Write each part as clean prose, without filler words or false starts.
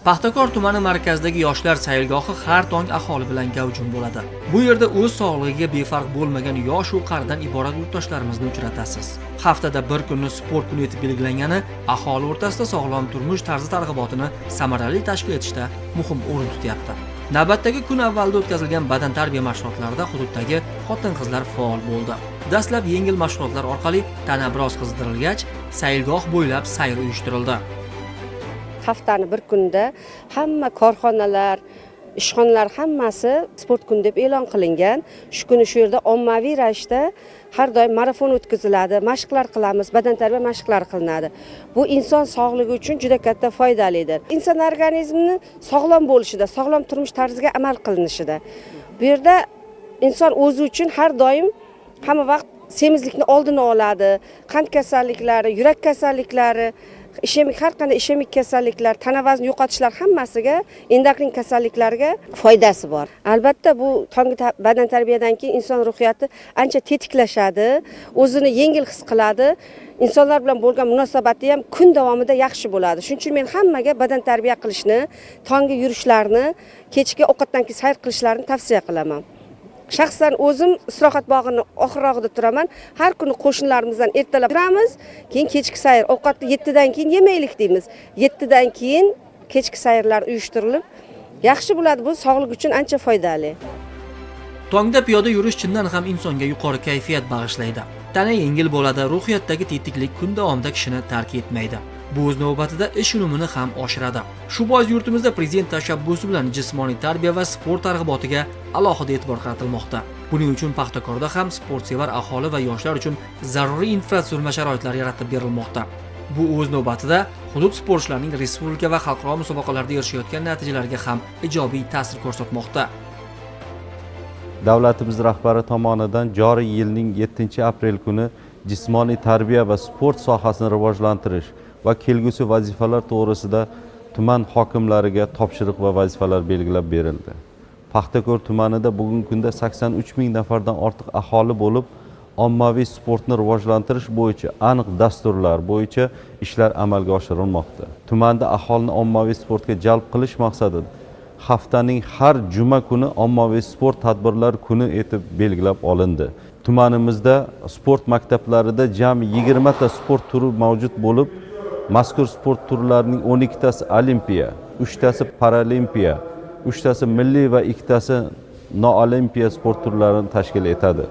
Paxtakor tumani markazidagi yoshlar saylgohi har tong aholi bilan gavjum bo'ladi. Bu yerda o'z sog'lig'iga befarq bo'lmagan yosh-u qaridan iborat yurtdoshlarimizni uchratasiz. Haftada bir kunni sport kuni etib belgilangani aholi o'rtasida sog'lom turmush tarzi targ'ibotini samarali tashkil etishda muhim o'rin tutyapti. Navbatdagi kun avvalida o'tkazilgan badan tarbiya mashg'ulotlarida hududdagi xotin-qizlar faol bo'ldi. Dastlab yengil mashg'ulotlar orqali tana biroz qizdirilgach, saylgoh bo'ylab sayr uyushtirildi. Haftani bir kunda hamma korxonalar, ishxonalar hammasi sport kuni deb e'lon qilingan. Shu kuni shu yerda ommaviy ravishda har doim marafon o'tkaziladi, mashqlar qilamiz, badan tarbiya mashqlari qilinadi. Bu inson sog'ligi uchun juda katta foydalidir. Inson organizmini sog'lom bo'lishida, sog'lom turmush tarziga amal qilinishida. Bu yerda inson o'zi uchun har doim hamma vaqt semizlikni oldini oladi, qand kasalliklari, yurak kasalliklari, har qanday ishemik kasalliklar, tana vazni yo'qotishlar hammasiga, endokrin kasalliklarga foydasi bor. Albatta bu tonggi badan tarbiyadan keyin inson ruhiyati ancha tetiklashadi, o'zini yengil his qiladi. Insonlar bilan bo'lgan munosabati ham kun davomida yaxshi bo'ladi. Shuning uchun men hammaga badan tarbiya qilishni, tonggi yurishlarni, kechki ovqatdan keyin sayr qilishlarini tavsiya qilaman. Shaxsan o'zim istirohat bog'ini oxirrog'ida turaman. Har kuni qo'shnilarimizdan ertalab turamiz, keyin kechki sayr, ovqatni 7 dan keyin yemaylik deymiz. 7 dan keyin kechki sayrlar uyushtirilib, yaxshi bo'ladi. Bu sog'lik uchun ancha foydali. Tongda piyoda yurish chindan ham insonga yuqori kayfiyat bag'ishlaydi. Tana yengil bo'ladi, ruhiyatdagi tetiklik kun davomida kishini tark etmaydi. Bu o'z navbatida ish unumini ham oshiradi. Shu bois yurtimizda prezident tashabbusi bilan jismoniy tarbiya va sport targ'ibotiga alohida e'tibor qaratilmoqda. Buning uchun Paxtakorda ham sportsevar aholi va yoshlar uchun zaruriy infratuzilma sharoitlar yaratib berilmoqda. Bu o'z navbatida hudud sportchilarining respublika va xalqaro musobaqalarda erishayotgan natijalariga ham ijobiy ta'sir ko'rsatmoqda. Davlatimiz rahbari tomonidan joriy yilning 7-aprel kuni jismoniy tarbiya va sport sohasini rivojlantirish va kelgusi vazifalar to'g'risida tuman hokimlariga topshiriq va vazifalar belgilab berildi. Paxtakor tumanida bugungi kunda 83 ming nafardan ortiq aholi bo'lib, ommaviy sportni rivojlantirish bo'yicha aniq dasturlar bo'yicha ishlar amalga oshirilmoqda. Tumanda aholini ommaviy sportga jalb qilish maqsadida haftaning har juma kuni ommaviy sport tadbirlari kuni etib belgilab olindi. Tumanimizda sport maktablarida jami 20 ta sport turi mavjud bo'lib, mazkur sport turlarining 12 tasi olimpiya, 3 tasi paralimpiya, 3 tasi milliy va 2 tasi noolimpiya sport turlarini tashkil etadi.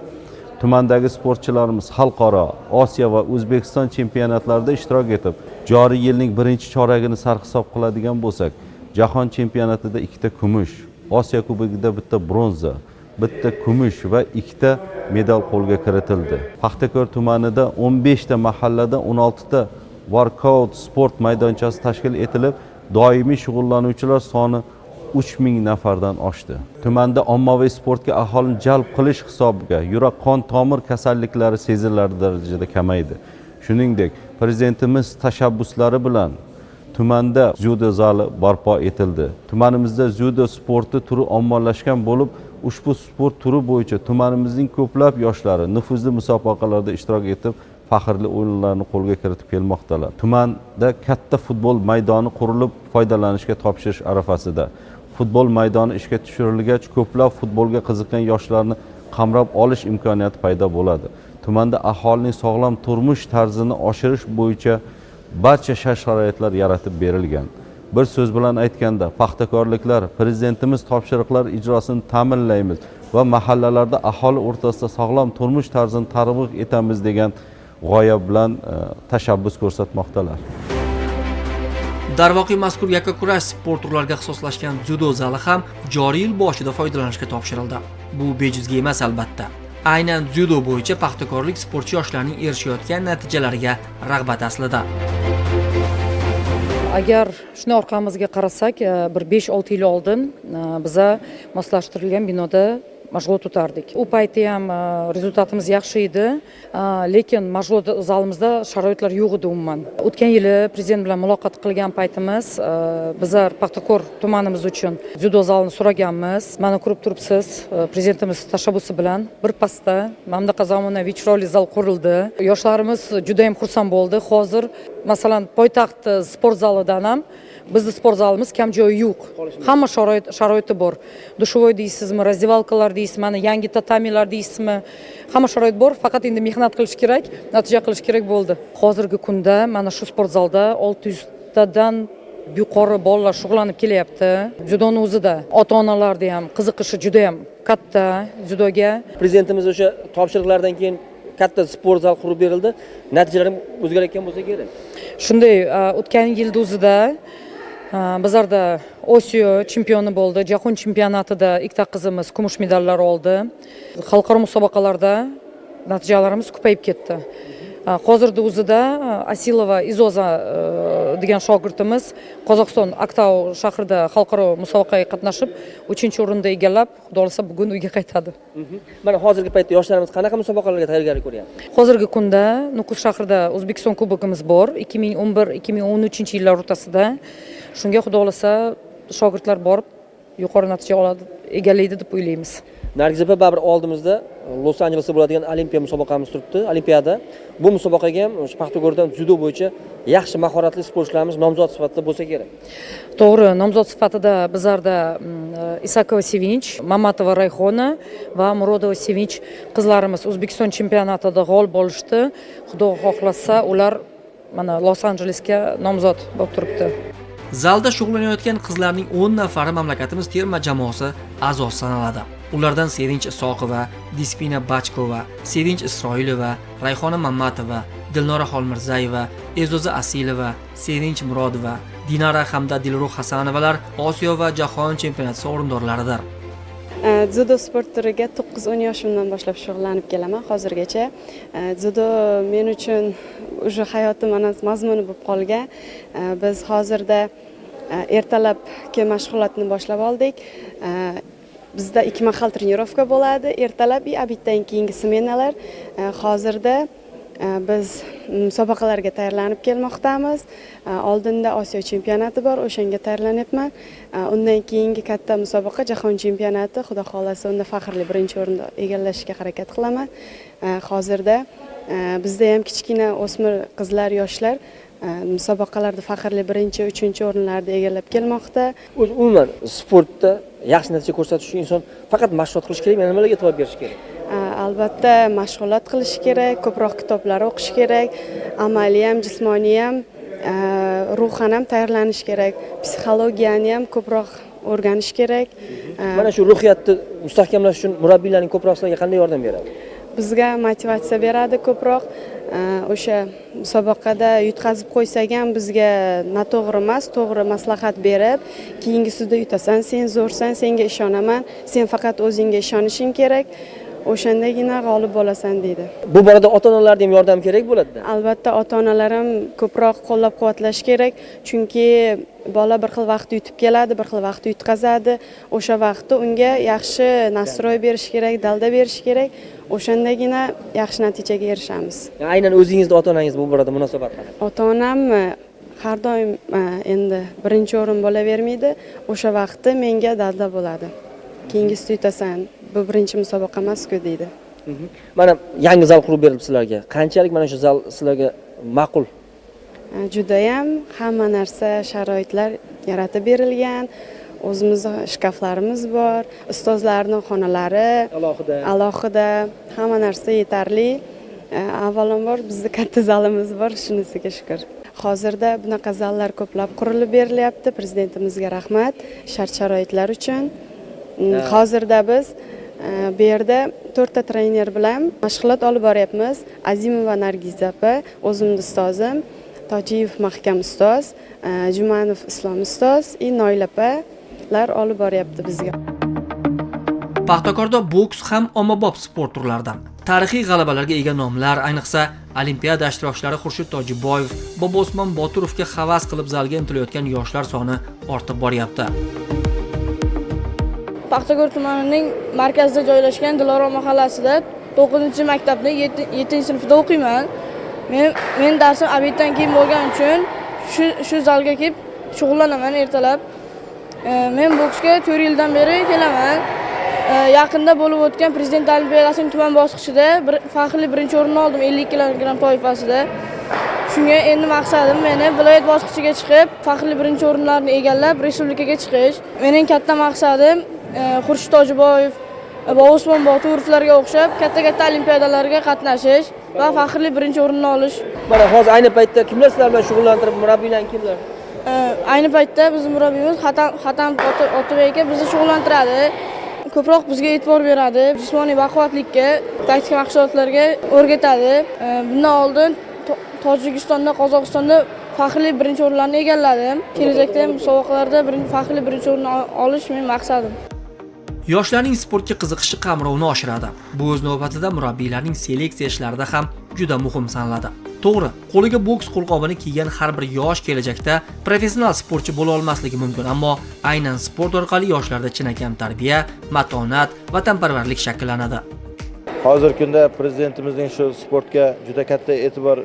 Tumandagi sportchilarimiz xalqaro, Osiyo va O'zbekiston chempionatlarida ishtirok etib, joriy yilning birinchi choragini sarhisob qiladigan bo'lsak, Jahon chempionatida 2 ta kumush, Osiyo kubogida 1 ta bronza, 1 ta kumush va 2 ta medal qo'lga kiritildi. Paxtakor tumanida 15 ta mahallada 16 ta workout sport maydonchasi tashkil etilib, doimiy shug'ullanuvchilar soni 3000 nafardan oshdi. Tumanda ommaviy sportga aholini jalb qilish hisobiga yurak qon tomir kasalliklari sezilarli darajada kamaydi. Shuningdek, prezidentimiz tashabbuslari bilan tumanda dzyudo zali barpo etildi. Tumanimizda dzyudo sporti turi ommalashgan bo'lib, ushbu sport turi bo'yicha tumanimizning ko'plab yoshlari nufuzli musobaqalarda ishtirok etib, faxrli o'yinlarni qo'lga kiritib kelmoqdalar. Tumanda katta futbol maydoni qurilib, foydalanishga topshirish arafasida. Futbol maydoni ishga tushirilgach, ko'plab futbolga qiziqgan yoshlarni qamrab olish imkoniyati paydo bo'ladi. Tumanda aholining sog'lom turmush tarzini oshirish bo'yicha barcha shart-sharoitlar yaratib berilgan. Bir so'z bilan aytganda, paxtakorliklar prezidentimiz topshiriqlar ijrosini ta'minlaymiz va mahallalarda aholi o'rtasida sog'lom turmush tarzini targ'ib etamiz degan g'oya bilan tashabbus ko'rsatmoqdalar. Darvoqe mazkur yakkakurash sport turlariga ixtisoslashgan dzyudo zali ham joriy yil boshida foydalanishga topshirildi. Bu bejizga emas albatta. Aynan dzyudo bo'yicha paxtakorlik sportchi yoshlarning erishayotgan natijalariga rag'bat aslida. Agar shuni orqamizga qarasak, bir 5-6 yil oldin biza moslashtirilgan binoda mashg'ulot o'tardik. U payti ham rezultatimiz yaxshi edi, lekin mashg'ulot zalimizda sharoitlar yo'q edi umuman. O'tgan yili prezident bilan muloqot qilgan paytimiz bizlar Paxtakor tumanimiz uchun dzyudo zalini so'raganmiz. Mana ko'rib turibsiz, prezidentimiz tashabbusi bilan bir pasda mana bunaqa zamonaviy chiroyli zal qurildi. Yoshlarimiz juda ham xursand bo'ldi. Hozir masalan poytaxt sport zalidan ham bizning sport zalimiz kam joyi yo'q. Hamma sharoiti bor. Dushovoy deysizmi, razdevalkalar deysizmi, mana yangi tatamilar deysizmi, hamma sharoit bor, faqat endi mehnat qilish kerak, natija qilish kerak bo'ldi. Hozirgi kunda mana shu sport zalda 600 tadan yuqori bolalar shug'ullanib kelyapti. Dzyudoni o'zida ota-onalarda ham qiziqishi juda ham katta dzyudoga. Prezidentimiz o'sha topshiriqlardan keyin katta sport zal qurib berildi. Natijalar ham o'zgarayotgan bo'lsa kerak. Shunday, o'tgan yilda o'zida bizlarda Osiyo chempioni bo'ldi, Jahon chempionatida ikkita qizimiz kumush medallar oldi. Xalqaro musobaqalarda natijalarimiz ko'payib ketdi. Hozirda o'zida Asilova Izoza degan shogirdimiz Qozog'iston Aktau shahrida xalqaro musobaqaga qatnashib, 3-o'rinda egallab, xudo xolasa bugun uyga qaytadi. Mana hozirgi paytda yoshlarimiz qanaqa musobaqalarga tayyorgarlik ko'ryapti? Hozirgi kunda Nukus shahrida O'zbekiston kubogimiz bor, 2011-2013 yillar o'rtasida. Shunga xudo xolasa shogirdlar borib, yuqori natija oladi, egallaydi deb o'ylaymiz. Nargiz opa, baribir oldimizda Los Anjelesda bo'ladigan Olimpiya musobaqamiz turibdi. Olimpiyada bu musobaqaga ham o'sha Paxtakordan dzyudo bo'yicha yaxshi mahoratli sportchilarimiz nomzod sifatida bo'lsa kerak. To'g'ri, nomzod sifatida bizlarda Isakova Sevinch, Mamatova Rayhona va Murodova Sevinch qizlarimiz O'zbekiston chempionatida g'olib bo'lishdi. Xudo xohlasa, ular mana Los Anjelesga nomzod bo'lib turibdi. Zalda shug'ullanayotgan qizlarning 10 nafari mamlakatimiz terma jamoasi a'zosi sanaladi. Ulardan Sevinch Isoqova, Dispina Bachkova, Sevinch Isroilova, Rayhona Mamatova, Dilnora Xolmirzayeva, E'zoza Asilova, Sevinch Murodova, Dinara hamda Dilruh Hasanovalar Osiyo va Jahon chempionati sovrindorlaridir. Dzyudo sport turiga 9-10 yoshimdan boshlab shug'ullanib kelaman hozirgacha. Dzyudo men uchun o'sha hayotim mazmuni bo'lib qolgan. Biz hozirda ertalabki mashg'ulotni boshlab oldik. Bizda 2 mahal trenirovka bo'ladi, ertalab va obeddan keyingi smenalar. Hozirda biz musobaqalarga tayyorlanib kelmoqdamiz. Oldinda Osiyo chempionati bor, o'shanga tayyorlanyapman. Undan keyingi katta musobaqa Jahon chempionati, xudo xolasa unda faxrli birinchi o'rinni egallashga harakat qilaman. Hozirda bizda ham kichkina o'smir qizlar, yoshlar musobaqalarda faxrli birinchi, 3-o'rinlarni egallab kelmoqda. Umuman sportda yaxshi natija ko'rsatish uchun inson faqat mashg'ulot qilish kerak, nimalarga e'tibor berish kerak? Albatta mashg'ulot qilish kerak, ko'proq kitoblar o'qish kerak, amaliy ham, jismoniy ham, ruhan ham tayyorlanish kerak, psixologiyani ham ko'proq o'rganish kerak. Mana shu ruhiyatni mustahkamlash uchun murabbiylarning ko'proq sizlarga qanday yordam beradi? Bizga motivatsiya beradi ko'proq. O'sha musobaqada yutqazib qo'ysak ham bizga noto'g'ri emas, to'g'ri maslahat berib, keyingisida yutasan, sen zo'rsan, senga ishonaman, sen faqat o'zingga ishonishing kerak. O'shandagina g'olib bo'lasan deydi. Bu borada ota-onalarga ham yordam kerak bo'ladi-da. Albatta ota-onalar ham ko'proq qo'llab-quvvatlash kerak, chunki bola bir xil vaqt yutib keladi, bir xil vaqt yutqazadi. O'sha vaqtda unga yaxshi nastroy berish kerak, dalda berish kerak. O'shandagina yaxshi natijaga erishamiz. Aynan o'zingizning ota-onangiz bu borada munosabat qanaqa? Ota-onam har doim endi birinchi o'rin bo'lavermaydi. O'sha vaqtda menga dalda bo'ladi. Keyingisida yutasan, bu birinchi musobaqa emas-ku deydi. Mana yangi zal qurib berildi sizlarga. Qanchalik mana shu zal sizlarga ma'qul? Juda ham hamma narsa, sharoitlar yaratib berilgan. O'zimizning shkaflarimiz bor, ustozlarning xonalari alohida, hamma narsa yetarli. Avvalambor bizning katta zalimiz bor, shunisiga shukr. Hozirda bunaqa zallar ko'plab qurilib berilyapti. Prezidentimizga rahmat shart-sharoitlar uchun. Hozirda biz bu yerda 4 ta trener bilan mashg'ulot olib boryapmiz. Azimova Nargiz opa, o'zimning ustozim, Tojiyev Mahkam ustoz, Jumanov Islom ustoz, Noila opalar olib boryapti bizga. Paxtakorda boks ham ommabop sport turlaridan. Tarixiy g'alabalarga ega nomlar, ayniqsa Olimpiada ishtirokchilari Xurshid Tojiboyev, Bobosmon Boturovga havas qilib zalga intilayotgan yoshlar soni ortib boryapti. Paxtakor tumanining markazida joylashgan Dilora mahallasida 9-maktabni 7-sinfda o'qiyman. Men darsim obeddan keyin bo'lgani uchun shu zalga kelib shug'ullanaman ertalab. Men boksga 4 yildan beri kelaman. Yaqinda bo'lib o'tgan Prezident Olimpiadasining tuman bosqichida faxriy birinchi o'rinni oldim 50 kg toifasida. Shunga endi maqsadim meni viloyat bosqichiga chiqib, faxriy birinchi o'rinlarni egallab, respublikaga chiqish. Mening katta maqsadim Xurshid Tojiboyev va Osmon Boturovlarga o'xshab katta olimpiadalarga qatnashish va faxriy birinchi o'rinni olish. Mana hozir ayni paytda kimlar sizlar bilan shug'ullantirib, murabbiylar kimlar? Ayni paytda bizning murabbiyimiz Xatam Otabek aka bizni shug'ullantiradi. Ko'proq bizga e'tibor beradi, jismoniy baquvvatlikka, taktik mashg'ulotlarga o'rgatadi. Bundan oldin Tojikistonda, Qozog'istonda faxriy birinchi o'rinlarni egalladim. Kelajakda ham musobaqalarda faxriy birinchi o'rinni olish mening maqsadim. Yoshlarning sportga qiziqishi qamrovini oshiradi. Bu o'z navbatida murabbiylarning seleksiya ishlarida ham juda muhim sanaladi. To'g'ri, qo'liga boks qo'lqopini kiygan har bir yosh kelajakda professional sportchi bo'la olmasligi mumkin, ammo aynan sport orqali yoshlarda chinakam tarbiya, matonat, vatanparvarlik shakllanadi. Hozirgi kunda prezidentimizning shu sportga juda katta e'tibor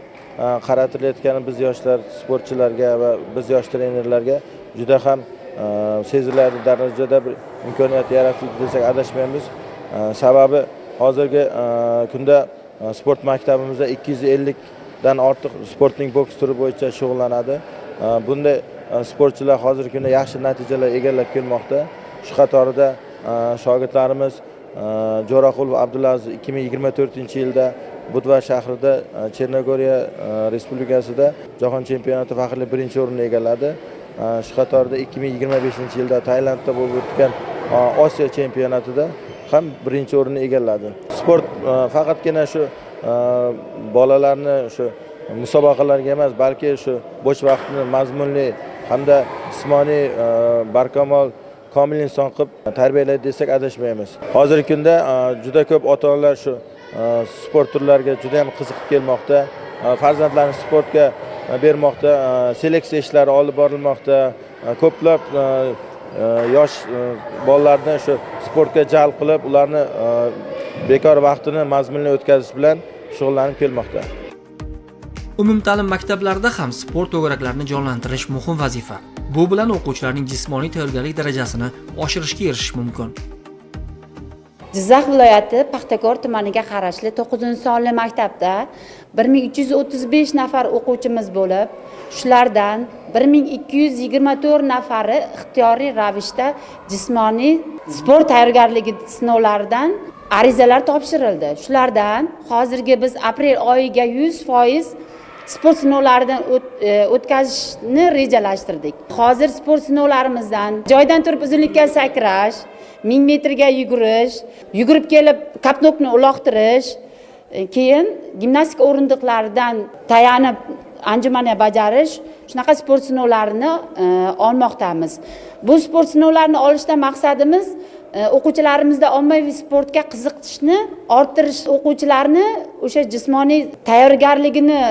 qaratilayotgani biz yoshlar sportchilarga va biz yosh trenerlarga juda ham sezilarli darajada bir imkoniyat yaratildi desak adashmaymiz. Sababi hozirgi kunda sport maktabimizda 250 dan ortiq sportning boks turi bo'yicha shug'ullanadi. Bunday sportchilar hozirgi kunda yaxshi natijalar egallab kelmoqda. Shu qatorida shogirdlarimiz Jo'raqulov Abdulaziz 2024-yilda Budva shahrida Chernogoriya Respublikasida Jahon chempionati faxriy birinchi o'rinni egalladi. Shu qatorida 2025-yilda Tailandda bo'lib o'tgan Osiyo chempionatida ham birinchi o'rinni egalladi. Sport faqatgina shu bolalarni shu musobaqalarga emas, balki shu bo'sh vaqtni mazmunli hamda jismoniy barkamol komil inson qilib tarbiyalaydi desak adashmaymiz. Hozirgi kunda juda ko'p ota-onalar shu sport turlariga juda ham qiziqib kelmoqda. Farzandlarini sportga bermoqda, seleksiya ishlari olib borilmoqda. Ko'plab yosh bolalarni shu sportga jalb qilib, ularni bekor vaqtini mazmunli o'tkazish bilan shug'ullanib kelmoqda. Umumta'lim maktablarida ham sport to'garaklarini jonlantirish muhim vazifa. Bu bilan o'quvchilarning jismoniy tayyorgarlik darajasini oshirishga erishish mumkin. Jizzax viloyati Paxtakor tumaniga qarashli 9-sonli maktabda 1335 nafar o'quvchimiz bo'lib, shulardan 1224 nafari ixtiyoriy ravishda jismoniy sport tayyorgarligi sinovlaridan arizalar topshirildi. Shulardan hozirgi biz aprel oyiga 100% sport sinovlaridan o'tkazishni rejalashtirdik. Hozir sport sinovlarimizdan joydan turib uzunlikka sakrash, 1000 metrga yugurish, yugurib kelib kapnokni uloqtirish, keyin gimnastika o'rindiqlaridan tayanib anjumani bajarish, shunaqa sport sinovlarini olmoqdamiz. Bu sport sinovlarini olishdan maqsadimiz o'quvchilarimizda ommaviy sportga qiziqishni orttirish, o'quvchilarni o'sha jismoniy tayyorgarligini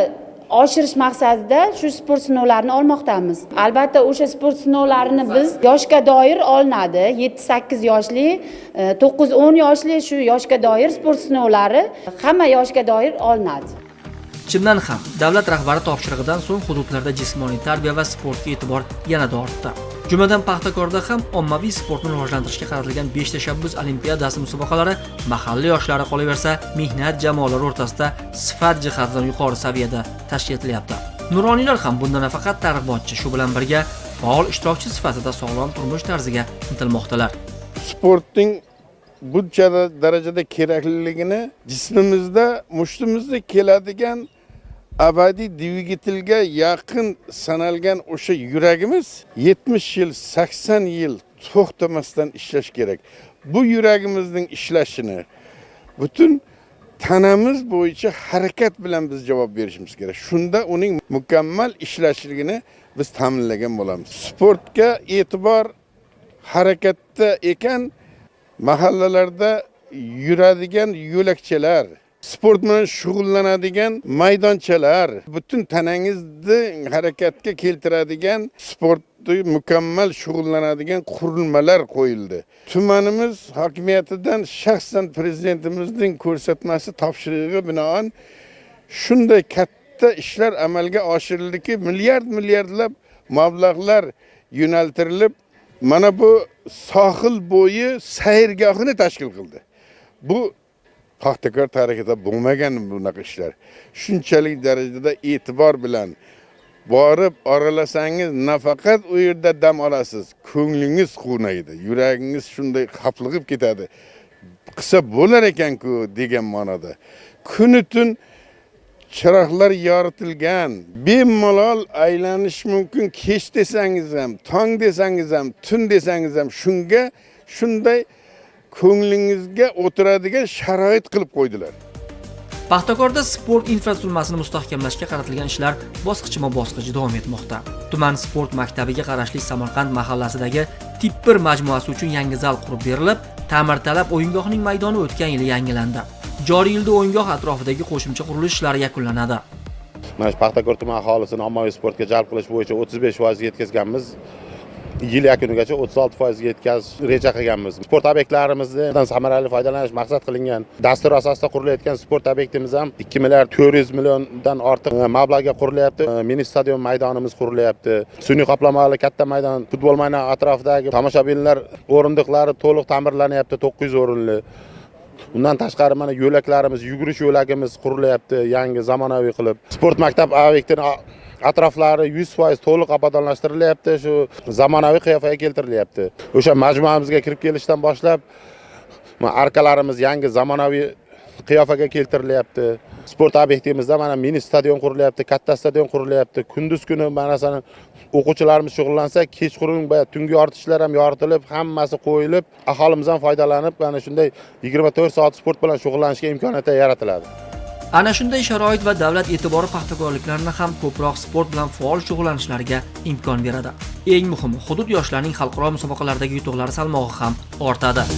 oshirish maqsadida shu sport sinovlarini olmoqdamiz. Albatta o'sha sport sinovlarini biz yoshga doir olinadi. 7-8 yoshli, 9-10 yoshli shu yoshga doir sport sinovlari hamma yoshga doir olinadi. Chindan ham davlat rahbari topshirig'idan so'ng hududlarda jismoniy tarbiya va sportga e'tibor yanada ortdi. Jumladan Paxtakorda ham ommaviy sportni rivojlantirishga qaratilgan 5 tashabbus olimpiadasi musobaqalari mahalliy yoshlari qolaversa, mehnat jamoalari o'rtasida sifat jihatidan yuqori saviyada tashkil etilyapti. Nuroniylar ham bunda nafaqat targ'ibotchi, shu bilan birga faol ishtirokchi sifatida sog'lom turmush tarziga intilmoqdalar. Sportning buncha darajada kerakliligini jismimizda, mushtimizda keladigan abadiy dvigatelga yaqin sanalgan o'sha yuragimiz 70 yil, 80 yil to'xtamasdan ishlash kerak. Bu yuragimizning ishlashini butun tanamiz bo'yicha harakat bilan biz javob berishimiz kerak. Shunda uning mukammal ishlashiligini biz ta'minlagan bo'lamiz. Sportga e'tibor harakatda ekan, mahallalarda yuradigan yo'lakchalar, sport bilan shug'ullanadigan maydonchalar, butun tanangizni harakatga keltiradigan sport sportda mukammal shug'ullanadigan qurilmalar qo'yildi. Tumanimiz hokimiyatidan shaxsan prezidentimizning ko'rsatmasi topshirig'iga binoan shunday katta ishlar amalga oshirildi-ki, milliardlab mablag'lar yo'naltirilib, mana bu sohil bo'yi sayrgohini tashkil qildi. Bu Paxtakor tarixida bo'lmagan bunaqa ishlar. Shunchalik darajada e'tibor bilan borib aralasangiz, nafaqat u yerda dam olasiz, ko'nglingiz quvnaydi, yuragingiz shunday xaflig'ib ketadi. Qilsa bo'lar ekan-ku degan ma'noda. Kuni-tun chiroqlar yoritilgan, bemalol aylanish mumkin. Kech desangiz ham, tong desangiz ham, tun desangiz ham shunga shunday ko'nglingizga o'tiradigan sharoit qilib qo'ydilar. Paxtakorda sport infratuzilmasini mustahkamlashga qaratilgan ishlar bosqichma-bosqich davom etmoqda. Tuman sport maktabiga qarashli Samarqand mahallasidagi tip 1 majmuasi uchun yangi zal qurib berilib, ta'mirtalab o'yingohning maydoni o'tgan yili yangilandi. Joriy yilda o'yingoh atrofidagi qo'shimcha qurilish ishlari yakunlanadi. Mana shu Paxtakor tuman aholisini ommaviy sportga jalb qilish bo'yicha 35% yetkazganmiz. Yil yakunigacha 36% yetkazish reja qilganmiz. Sport obyektlarimizdan samarali foydalanish maqsad qilingan dastur asosida qurilayotgan sport obyektimiz ham 2 milliard 400 milliondan ortiq mablag'ga qurilyapti. Mini stadion maydonimiz qurilyapti. Sun'iy qoplamali katta maydon, futbol maydoni atrofidagi tomoshabinlar o'rindiqlari to'liq ta'mirlanyapti, 900 o'rinli. Undan tashqari mana yo'laklarimiz, yugurish yo'lagimiz qurilyapti, yangi zamonaviy qilib. Sport maktab obyektini atroflari 100% to'liq obodonlashtirilyapti, shu zamonaviy qiyofaga keltirilyapti. O'sha majmuamizga kirib kelishdan boshlab arkalarimiz yangi zamonaviy qiyofaga keltirilyapti. Sport obyektimizda mana mini stadion qurilyapti, katta stadion qurilyapti. Kunduz kuni mana sana o'quvchilarimiz shug'ullansa, kechqurun va tungi yoritishlar ham yoritilib, hammasi qo'yilib, aholimiz ham foydalanib, mana shunday 24 soat sport bilan shug'ullanishga imkoniyat yaratiladi. Ana shunday sharoit va davlat e'tibori paxtakorliklarni ham ko'proq sport bilan faol shug'ullanishlariga imkon beradi. Eng muhimi, hudud yoshlarining xalqaro musobaqalardagi yutuqlari salmog'i ham ortadi.